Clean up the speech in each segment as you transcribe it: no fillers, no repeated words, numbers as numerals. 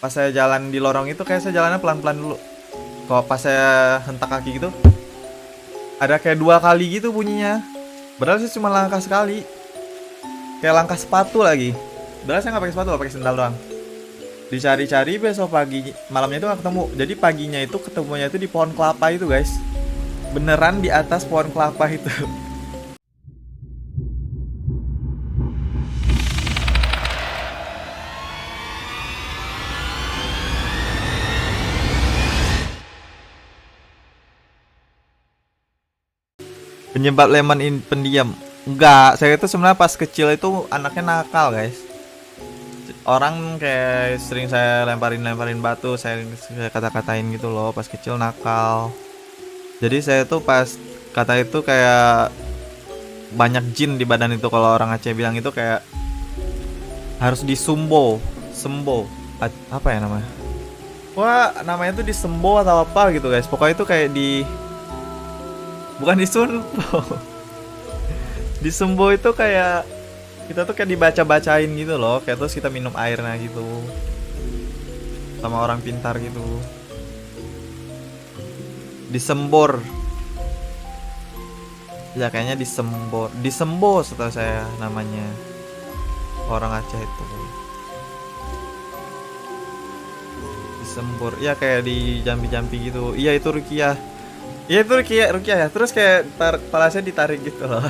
Pas saya jalan di lorong itu kayak saya jalannya pelan-pelan dulu. Kalau pas saya hentak kaki gitu, ada kayak 2 kali gitu bunyinya. Padahal sih cuma langkah sekali. Kayak langkah sepatu lagi. Padahal saya nggak pakai sepatu, pakai sendal doang. Dicari-cari besok pagi, malamnya itu nggak ketemu. Jadi paginya itu ketemunya itu di pohon kelapa itu guys. Beneran di atas pohon kelapa itu. Penyebab lemon in pendiam. Enggak, saya itu sebenarnya pas kecil itu anaknya nakal guys. Orang kayak sering saya lemparin batu, saya kata-katain gitu loh pas kecil nakal. Jadi saya tuh pas kata itu kayak banyak jin di badan itu, kalau orang Aceh bilang itu kayak harus disumbo, sembo. Apa ya namanya? Wah, namanya tuh disembo atau apa gitu guys. Pokoknya itu kayak bukan disunbo. Disembo itu kayak kita tuh kayak dibaca-bacain gitu loh, kayak terus kita minum airnya gitu. Sama orang pintar gitu. Disembor. Ya kayaknya Disembo setahu saya namanya. Orang Aceh itu. Disembor. Ya kayak di jampi-jampi gitu. Iya itu Rukiah. Iya itu Rukiah ya. Terus kayak kepala saya ditarik gitu loh.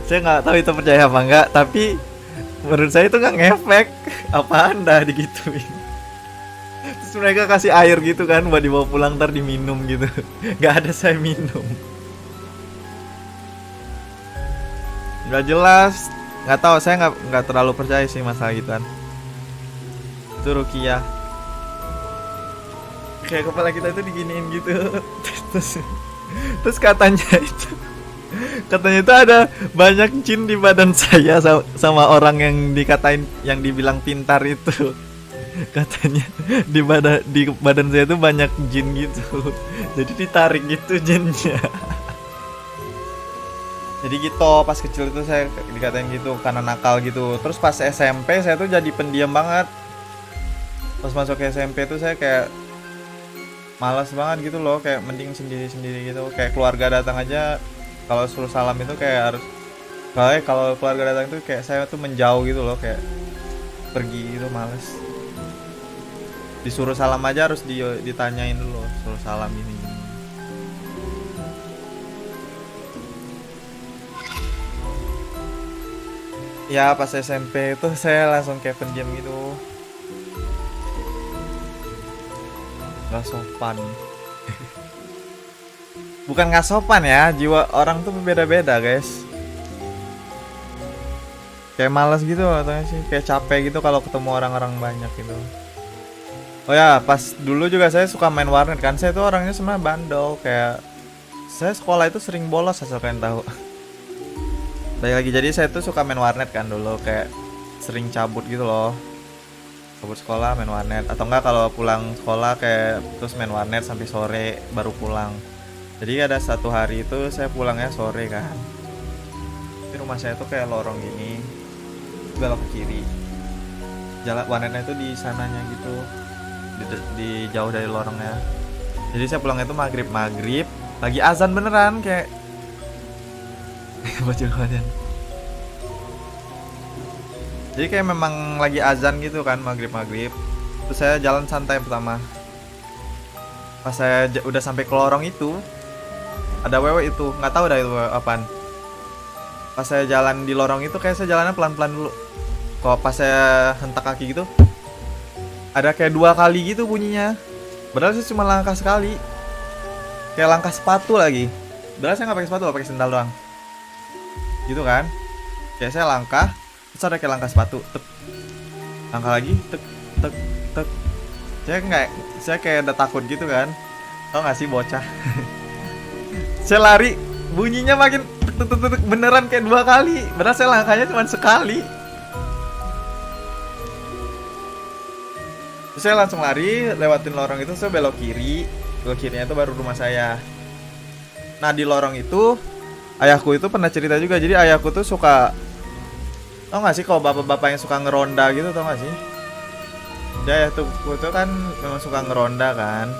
Saya nggak tahu itu percaya apa enggak, tapi menurut saya itu nggak ngefek. Apaan dah digituin. Terus mereka kasih air gitu kan buat dibawa pulang ntar diminum gitu. Nggak ada saya minum. Nggak jelas. Nggak tahu, saya nggak terlalu percaya sih masalah gituan. Itu Rukiah. Kayak kepala kita itu diginiin gitu. terus katanya itu ada banyak jin di badan saya sama orang yang yang dibilang pintar itu. Katanya di badan saya itu banyak jin gitu. Jadi ditarik gitu jinnya. Jadi gitu pas kecil itu saya dikatain gitu karena nakal gitu. Terus pas SMP saya tuh jadi pendiam banget. Pas masuk ke SMP tuh saya kayak malas banget gitu loh, kayak mending sendiri-sendiri gitu. Kayak keluarga datang aja, kalau suruh salam itu kayak harus, kalau keluarga datang tuh kayak saya tuh menjauh gitu loh, kayak pergi gitu, males. Disuruh salam aja harus ditanyain dulu, suruh salam ini. Ya pas SMP itu saya langsung kayak pendiam gitu. Gak sopan. Bukan gak sopan ya, jiwa orang tuh beda-beda guys. Kayak malas gitu atau sih, kayak capek gitu kalau ketemu orang-orang banyak gitu. Oh ya, pas dulu juga saya suka main warnet kan. Saya tuh orangnya sebenarnya bandel, kayak saya sekolah itu sering bolos asal kalian tahu. Lagi jadi saya tuh suka main warnet kan dulu, kayak sering cabut gitu loh. Cabut sekolah main warnet, atau enggak kalau pulang sekolah kayak terus main warnet sampai sore baru pulang. Jadi ada satu hari itu saya pulangnya sore kan. Di rumah saya tuh kayak lorong gini, belok ke kiri. Jalan warnetnya itu di sananya gitu, di jauh dari lorongnya. Jadi saya pulangnya itu maghrib lagi azan beneran kayak bocil azan. Jadi kayak memang lagi azan gitu kan, maghrib. Terus saya jalan santai pertama. Pas saya udah sampai ke lorong itu, ada wewe itu, nggak tahu dah itu apaan. Pas saya jalan di lorong itu kayak saya jalannya pelan-pelan dulu. Kalau pas saya hentak kaki gitu, ada kayak 2 kali gitu bunyinya. Padahal sih cuma langkah sekali. Kayak langkah sepatu lagi. Padahal saya nggak pakai sepatu, pakai sendal doang. Gitu kan? Kayak saya langkah, terus ada kayak langkah sepatu, tek. Langkah lagi, tek. Saya kayak udah takut gitu kan. Tau gak sih bocah? Saya lari, bunyinya makin tek, beneran kayak 2 kali. Padahal saya langkahnya cuma sekali. Terus saya langsung lari, lewatin lorong itu, saya belok kiri. Belok kirinya itu baru rumah saya. Nah di lorong itu, ayahku itu pernah cerita juga. Jadi ayahku tuh suka, tau gak sih kalau bapak-bapak yang suka ngeronda gitu, tau gak sih? Ya tuh itu kan memang suka ngeronda kan.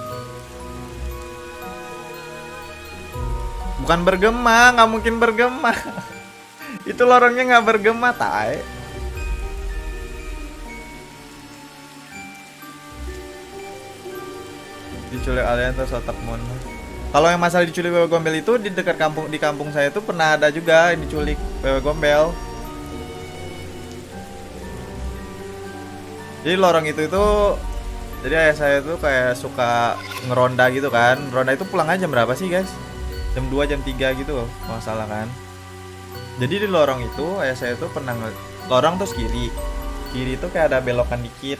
Bukan bergema, nggak mungkin bergema. Itu lorongnya nggak bergema, tai. Diculik alien terus otak mon. Kalau yang masalah diculik wewe gombel itu di dekat kampung, di kampung saya tuh pernah ada juga yang diculik wewe gombel. Jadi lorong itu jadi ayah saya tuh kayak suka ngeronda gitu kan. Ronda itu pulang aja jam berapa sih guys? Jam 2 jam 3 gitu kalau salah kan. Jadi di lorong itu ayah saya tuh pernah lorong terus kiri. Kiri itu kayak ada belokan dikit.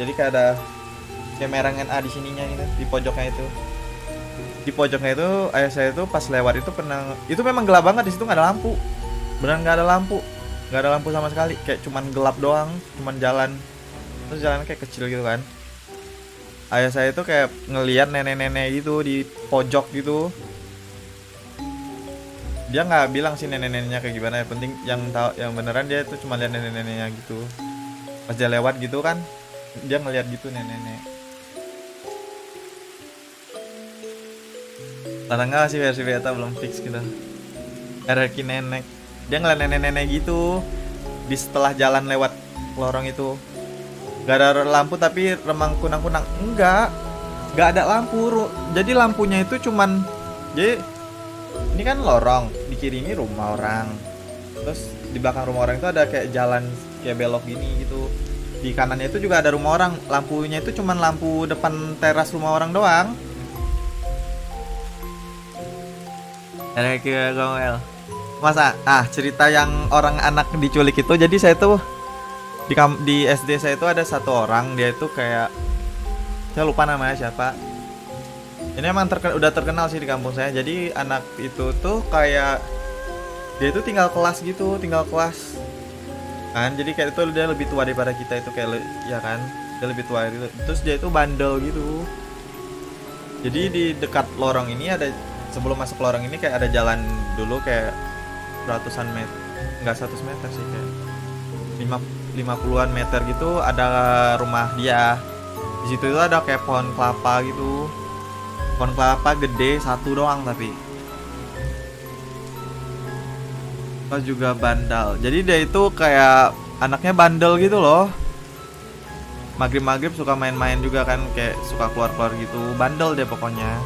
Jadi kayak ada kayak merangan A di sininya gitu, di pojoknya itu. Di pojoknya itu ayah saya tuh pas lewat itu pernah, itu memang gelap banget, di situ nggak ada lampu. Beneran nggak ada lampu. Nggak ada lampu sama sekali, kayak cuman gelap doang, cuman jalan. Terus jalan kayak kecil gitu kan. Ayah saya itu kayak ngelihat nenek-nenek gitu di pojok gitu. Dia nggak bilang sih nenek-neneknya kayak gimana, yang penting yang tahu yang beneran dia itu cuma lihat nenek-neneknya gitu. Pas dia lewat gitu kan, dia ngelihat gitu nenek-nenek. Karena nggak sih versi beta belum fix gitu. RRQ nenek, dia ngeliat nenek-nenek gitu di setelah jalan lewat lorong itu. Gak ada lampu tapi remang kunang-kunang. Nggak ada lampu. Jadi lampunya itu cuman, jadi ini kan lorong, di kiri ini rumah orang. Terus di belakang rumah orang itu ada kayak jalan kayak belok gini gitu. Di kanannya itu juga ada rumah orang. Lampunya itu cuman lampu depan teras rumah orang doang. Ada kayak gomel. Masa cerita yang orang anak diculik itu, jadi saya tuh di SD saya itu ada satu orang, dia itu kayak saya lupa namanya siapa. Ini emang udah terkenal sih di kampung saya. Jadi anak itu tuh kayak dia itu tinggal kelas gitu, tinggal kelas kan. Jadi kayak itu dia lebih tua daripada kita itu kayak ya kan, dia lebih tua gitu. Terus dia itu bandel gitu. Jadi di dekat lorong ini ada, sebelum masuk lorong ini kayak ada jalan dulu kayak ratusan meter, nggak 100 meter sih, kayak 50-an meter gitu ada rumah dia. Di situ itu ada kayak pohon kelapa gitu. Pohon kelapa gede satu doang tapi. Terus juga bandel. Jadi dia itu kayak anaknya bandel gitu loh. Maghrib-maghrib suka main-main juga kan, kayak suka keluar-keluar gitu. Bandel dia pokoknya.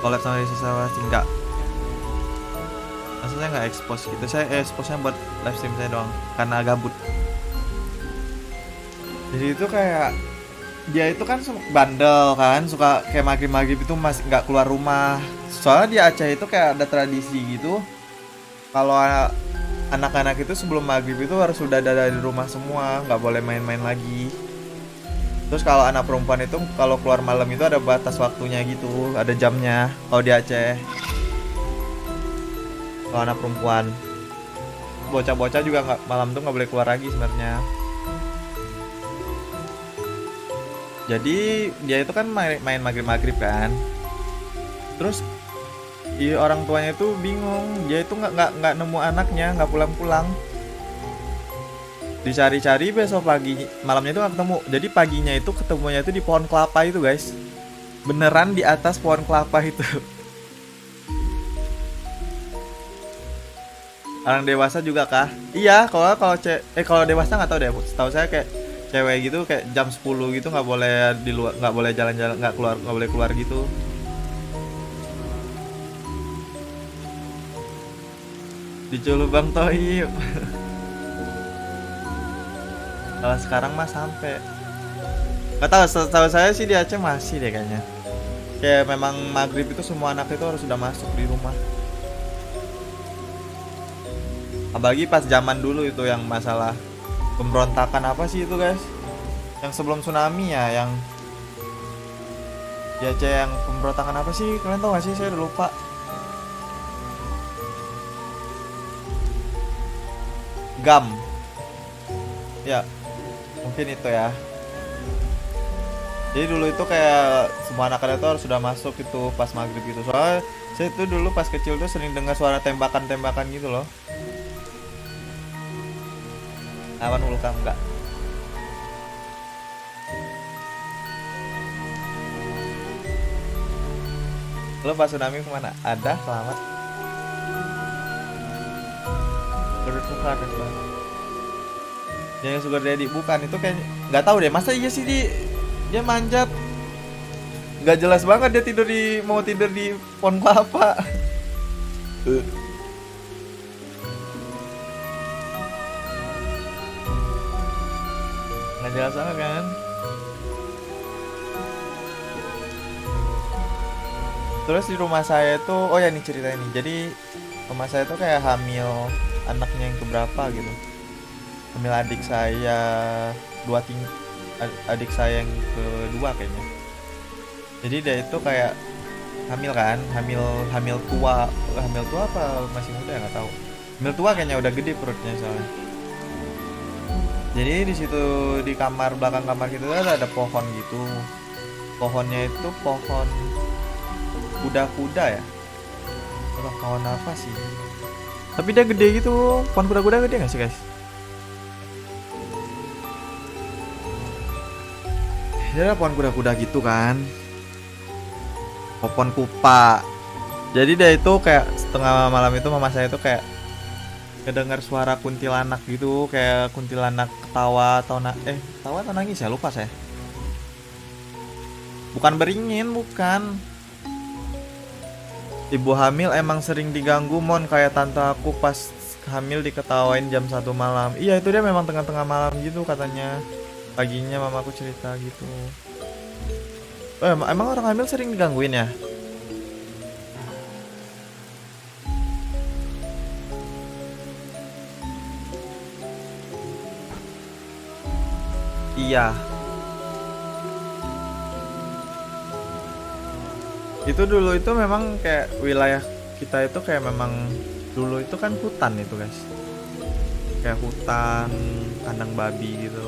Collab sama siswa enggak. Maksudnya nggak expose gitu. Saya expose-nya buat live stream saya doang karena gabut. Jadi itu kayak dia itu kan bandel kan, suka kayak maghrib-maghrib itu masih nggak keluar rumah. Soalnya di Aceh itu kayak ada tradisi gitu. Kalau anak-anak itu sebelum maghrib itu harus sudah ada di rumah semua, nggak boleh main-main lagi. Terus kalau anak perempuan itu kalau keluar malam itu ada batas waktunya gitu, ada jamnya kalau di Aceh. Kalau anak perempuan, bocah-bocah juga nggak, malam tuh nggak boleh keluar lagi sebenarnya. Jadi dia itu kan main maghrib kan. Terus orang tuanya itu bingung, dia itu nggak nemu anaknya, nggak pulang-pulang. Dicari-cari besok pagi, malamnya itu nggak ketemu. Jadi paginya itu ketemunya itu di pohon kelapa itu guys, beneran di atas pohon kelapa itu. Orang dewasa juga kah? Iya, kalau dewasa nggak tahu deh. Setahu saya kayak cewek gitu kayak jam 10 gitu nggak boleh di luar, nggak boleh jalan-jalan, nggak boleh keluar gitu. Diculuk Bang Toib. Kalau sekarang mah sampai nggak tahu, setahu saya sih di Aceh masih deh kayaknya. Kayak memang maghrib itu semua anak itu harus sudah masuk di rumah. Apalagi pas zaman dulu itu yang masalah pemberontakan apa sih itu guys, yang sebelum tsunami ya, yang di Aceh yang pemberontakan apa sih, kalian tahu gak sih? Saya udah lupa. GAM ya, mungkin itu ya. Jadi dulu itu kayak semua anak-anak itu harus sudah masuk itu pas maghrib gitu. Soalnya saya itu dulu pas kecil tuh sering dengar suara tembakan-tembakan gitu loh. Awan vulkan enggak. Lo pas tsunami kemana? Ada selamat. Bertukar itu. Yang sugar daddy bukan itu kayak nggak tahu deh. Masa iya sih dia manjat. Nggak jelas banget dia tidur mau tidur di pohon kelapa. Nggak jelas banget kan? Terus di rumah saya itu, oh ya nih cerita ini. Jadi rumah saya tuh kayak hamil anaknya yang keberapa gitu. Hamil adik saya adik saya yang kedua kayaknya. Jadi dia itu kayak hamil kan, hamil tua, hamil tua apa masih muda ya nggak tahu. Hamil tua kayaknya udah gede perutnya soalnya. Jadi di situ di kamar belakang kamar kita tuh ada pohon gitu. Pohonnya itu pohon kuda-kuda ya. Apa pohon apa sih? Tapi dia gede gitu. Pohon kuda-kuda gede nggak sih guys? Dia ada pohon kuda-kuda gitu kan. Pohon kupa. Jadi dia itu kayak setengah malam itu mama saya itu kayak kedengar suara kuntilanak gitu, kayak kuntilanak ketawa atau ketawa atau nangis ya lupa saya. Bukan beringin, bukan. Ibu hamil emang sering diganggu mon, kayak tante aku pas hamil diketawain jam 1 malam. Iya itu dia memang tengah-tengah malam gitu katanya. Paginya mamaku cerita gitu. Emang orang hamil sering digangguin ya? Iya. Itu dulu itu memang kayak wilayah kita itu kayak memang dulu itu kan hutan itu guys. Kayak hutan, kandang babi gitu.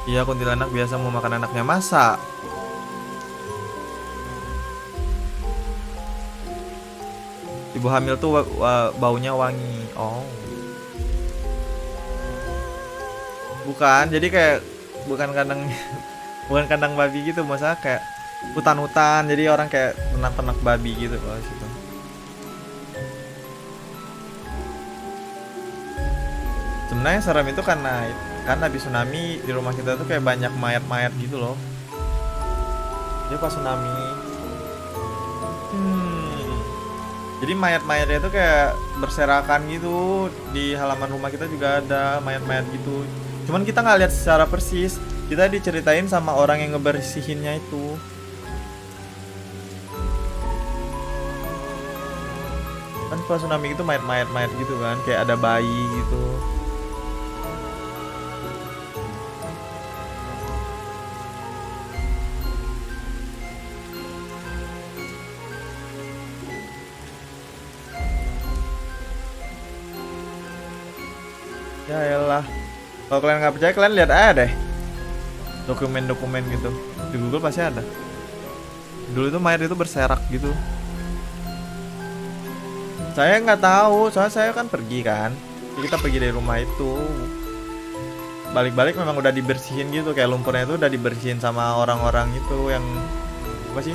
Iya kuntilanak biasa mau makan anaknya masa. Ibu hamil tuh baunya wangi. Oh. Bukan, jadi kayak bukan kandang bukan kandang babi gitu, maksudnya kayak hutan-hutan. Jadi orang kayak ternak-ternak babi gitu kalau situ. Sebenarnya serem itu karena habis tsunami di rumah kita tuh kayak banyak mayat-mayat gitu loh. Jadi pas tsunami jadi mayat-mayatnya itu kayak berserakan gitu. Di halaman rumah kita juga ada mayat-mayat gitu. Cuman kita nggak lihat secara persis. Kita diceritain sama orang yang ngebersihinnya itu. Kan pas tsunami itu mayat-mayat gitu kan, kayak ada bayi gitu. Ya elah. Kalau kalian nggak percaya, kalian lihat aja deh dokumen-dokumen gitu di Google pasti ada. Dulu itu mayat itu berserak gitu. Saya nggak tahu, soalnya saya kan pergi kan. Kita pergi dari rumah itu. Balik-balik memang udah dibersihin gitu, kayak lumpurnya itu udah dibersihin sama orang-orang itu yang apa sih?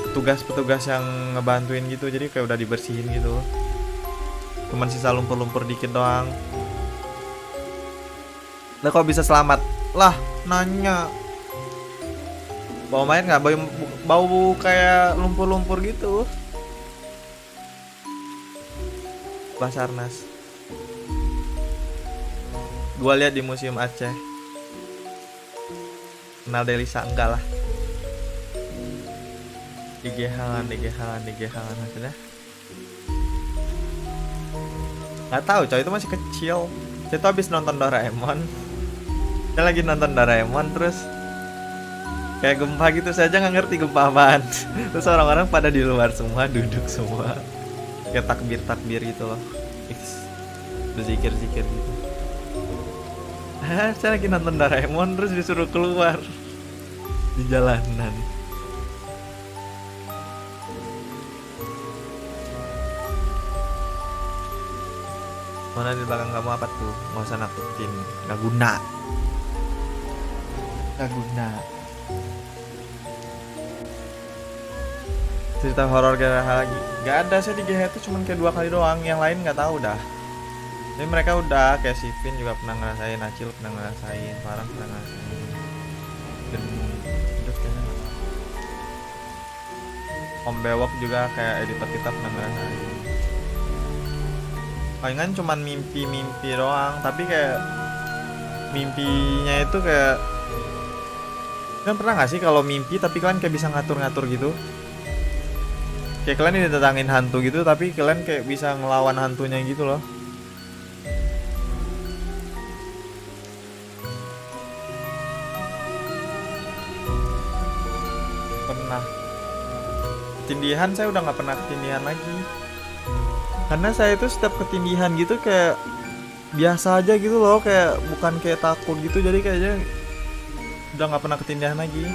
Petugas-petugas yang ngebantuin gitu, jadi kayak udah dibersihin gitu. Cuman sisa lumpur-lumpur dikit doang. Lah kok bisa selamat? Lah, nanya. Bau mayat nggak? Bau kayak lumpur-lumpur gitu. Basarnas. Gua lihat di Museum Aceh. Kenal Delisa enggak lah. Digehangan hasilnya. Nggak tahu, coy, itu masih kecil. Saya tuh habis nonton Doraemon. Saya lagi nonton Doraemon terus kayak gempa gitu, saya aja nggak ngerti gempa apaan. Terus orang-orang pada di luar semua, duduk semua. Kayak takbir gitu loh. Berzikir gitu. Saya lagi nonton Doraemon terus disuruh keluar di jalanan. Mana di belakang kamu apa tuh? Nggak usah nakutin. Nggak guna. Nggak guna. Cerita horor kayak lagi. Nggak ada, saya di GH itu cuma kayak 2 kali doang. Yang lain nggak tahu dah. Jadi mereka udah kayak si Vin juga pernah ngerasain, Acil pernah ngerasain, Farah pernah ngerasain. Dan Jok kayaknya nggak tahu. Om Bewok juga kayak editor kita pernah ngerasain. Palingan cuman mimpi-mimpi doang, tapi kayak mimpinya itu kayak, kalian pernah gak sih kalau mimpi tapi kalian kayak bisa ngatur-ngatur gitu? Kayak kalian didatangin hantu gitu tapi kalian kayak bisa ngelawan hantunya gitu loh. Pernah. Ketindihan saya udah nggak pernah ketindihan lagi. Karena saya itu setiap ketindihan gitu kayak biasa aja gitu loh, kayak bukan kayak takut gitu, jadi kayaknya udah nggak pernah ketindihan lagi.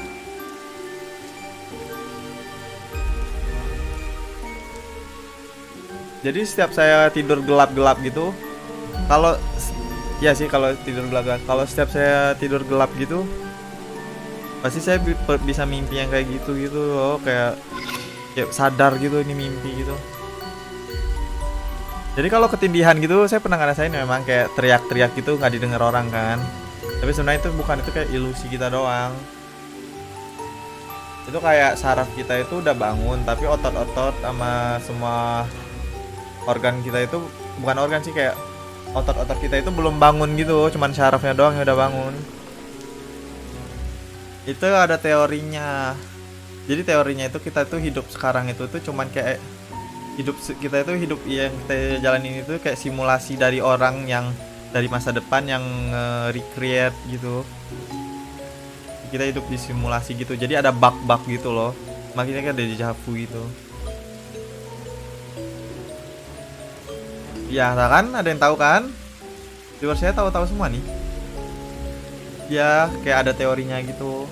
Jadi setiap saya tidur gelap-gelap gitu, kalau ya sih kalau tidur gelap-gelap, kalau setiap saya tidur gelap gitu, pasti saya bisa mimpi yang kayak gitu gitu loh, kayak sadar gitu ini mimpi gitu. Jadi kalau ketindihan gitu saya pernah ngerasain memang kayak teriak-teriak gitu nggak didengar orang kan. Tapi sebenarnya itu bukan, itu kayak ilusi kita doang. Itu kayak saraf kita itu udah bangun tapi otot-otot sama semua organ kita itu, bukan organ sih, kayak otot-otot kita itu belum bangun gitu, cuman sarafnya doang yang udah bangun. Itu ada teorinya. Jadi teorinya itu kita tuh hidup sekarang itu tuh cuman kayak hidup kita itu hidup yang kita jalanin itu kayak simulasi dari orang yang dari masa depan yang recreate gitu. Kita hidup di simulasi gitu. Jadi ada bug-bug gitu loh. Makanya kan ada deja vu gitu. Ya, kan ada yang tahu kan? Di luar saya tahu-tahu semua nih. Ya, kayak ada teorinya gitu.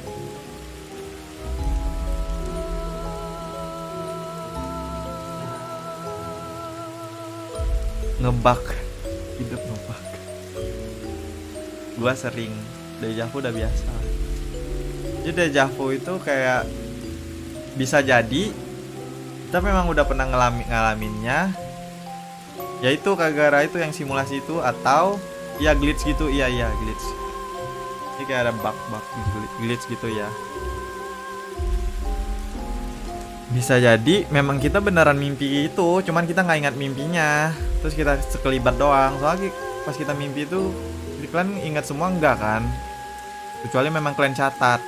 Ngebug, hidup ngebug. Gua sering, deja vu udah biasa. Jadi deja vu itu kayak bisa jadi kita memang udah pernah ngalaminnya. Yaitu gara-gara itu yang simulasi itu, atau ya glitch gitu. Iya glitch. Ini kayak ada bug glitch gitu ya. Bisa jadi memang kita beneran mimpi itu, cuman kita nggak ingat mimpinya. Terus kita sekelibat doang. Soalnya pas kita mimpi itu, kalian ingat semua enggak kan? Kecuali memang kalian catat.